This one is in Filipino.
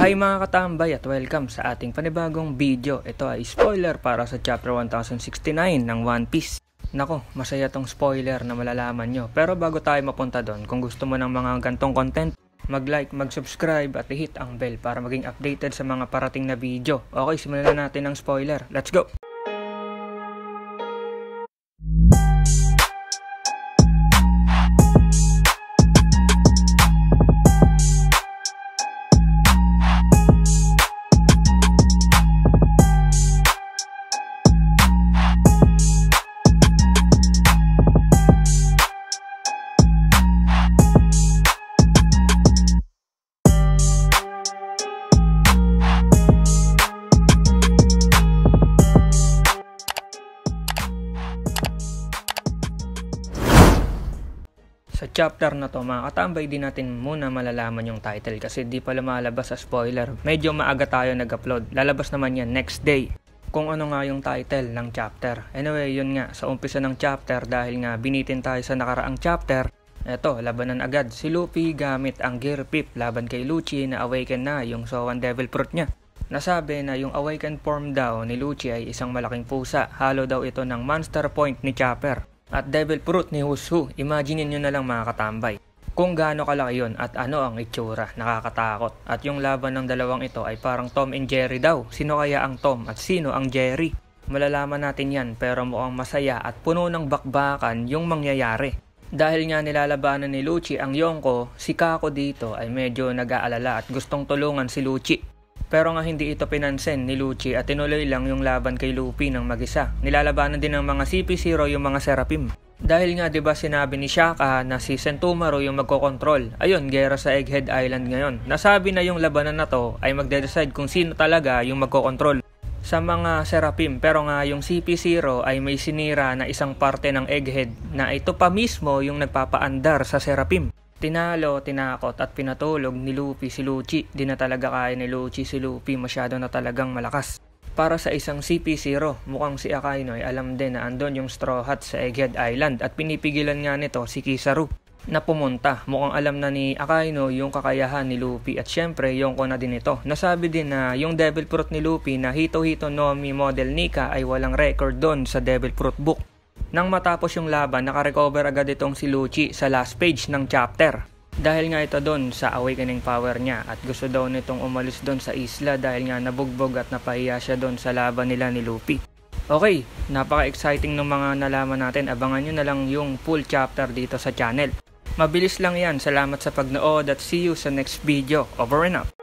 Hi mga katambay at welcome sa ating panibagong video. Ito ay spoiler para sa chapter 1069 ng One Piece. Nako, masaya tong spoiler na malalaman nyo. Pero bago tayo mapunta doon, kung gusto mo ng mga gantong content, mag-like, mag-subscribe at i-hit ang bell para maging updated sa mga parating na video. Okay, simulan na natin ang spoiler. Let's go! Sa chapter na to mga katambay, di natin muna malalaman yung title kasi di pa lumalabas sa spoiler. Medyo maaga tayo nag-upload. Lalabas naman yan next day kung ano nga yung title ng chapter. Anyway, yun nga, sa umpisa ng chapter dahil nga binitin tayo sa nakaraang chapter, eto, labanan agad si Luffy gamit ang Gear Pip laban kay Lucci na awaken na yung Zoan Devil Fruit niya. Nasabi na yung awakened form daw ni Lucci ay isang malaking pusa. Halo daw ito ng Monster Point ni Chopper at Devil Fruit ni Wushu. Imagine nyo na lang mga katambay kung gaano kalaki yun at ano ang itsura, nakakatakot. At yung laban ng dalawang ito ay parang Tom and Jerry daw. Sino kaya ang Tom at sino ang Jerry? Malalaman natin yan, pero mukhang masaya at puno ng bakbakan yung mangyayari. Dahil nga nilalabanan ni Lucci ang Yonko, si Kako dito ay medyo nag-aalala at gustong tulungan si Lucci. Pero nga hindi ito pinansin ni Lucci at tinuloy lang yung laban kay Luffy ng mag-isa. Nilalabanan din ng mga CP0 yung mga Seraphim. Dahil nga 'di ba sinabi ni Shaka na si Sentomaru yung magkokontrol. Ayun, gera sa Egghead Island ngayon. Nasabi na yung labanan na to ay magde-decide kung sino talaga yung magkokontrol sa mga Seraphim. Pero nga yung CP0 ay may sinira na isang parte ng Egghead na ito pa mismo yung nagpapaandar sa Seraphim. Tinalo, tinakot at pinatulog ni Luffy si Lucci. Di na talaga kaya ni Lucci si Luffy, masyado na talagang malakas. Para sa isang CP0, mukhang si Akainu ay alam din na andon yung Straw Hat sa Egghead Island at pinipigilan nga nito si Kizaru na pumunta. Mukhang alam na ni Akainu yung kakayahan ni Luffy at syempre Yonko na din ito. Nasabi din na yung Devil Fruit ni Luffy na Hito Hito no Mi Model Nika ay walang record doon sa Devil Fruit book. Nang matapos yung laban, nakarecover agad itong si Lucci sa last page ng chapter. Dahil nga ito doon sa awakening power niya at gusto daw nitong umalis doon sa isla dahil nga nabugbog at napahiya siya doon sa laban nila ni Luffy. Okay, napaka-exciting ng mga nalaman natin. Abangan nyo na lang yung full chapter dito sa channel. Mabilis lang yan. Salamat sa pagnood at see you sa next video. Over and out.